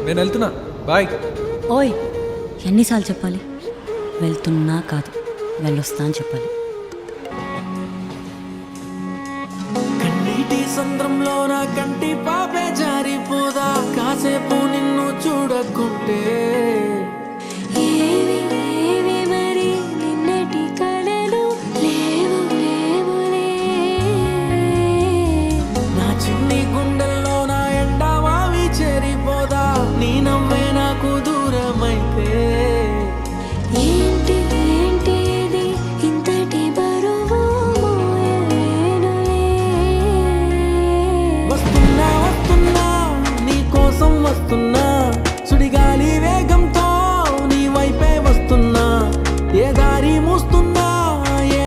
నేను వెళ్తున్నా, బాయ్. ఓయ్, ఎన్నిసార్లు చెప్పాలి? వెళ్తున్నా కాదు, వెళ్ళొస్తా అని చెప్పాలి. కన్నీటి సంద్రంలో నా కంటి పాపే జారిపోదా కాసేపు నిన్ను చూడకుంటే. నా చిన్ని గుండెల్లో నా ఎండా మావి చేరిపోదా నీ నవ్వే నాకు దూరమైతే. వస్తున్నా వస్తున్నా నీ కోసం వస్తున్నా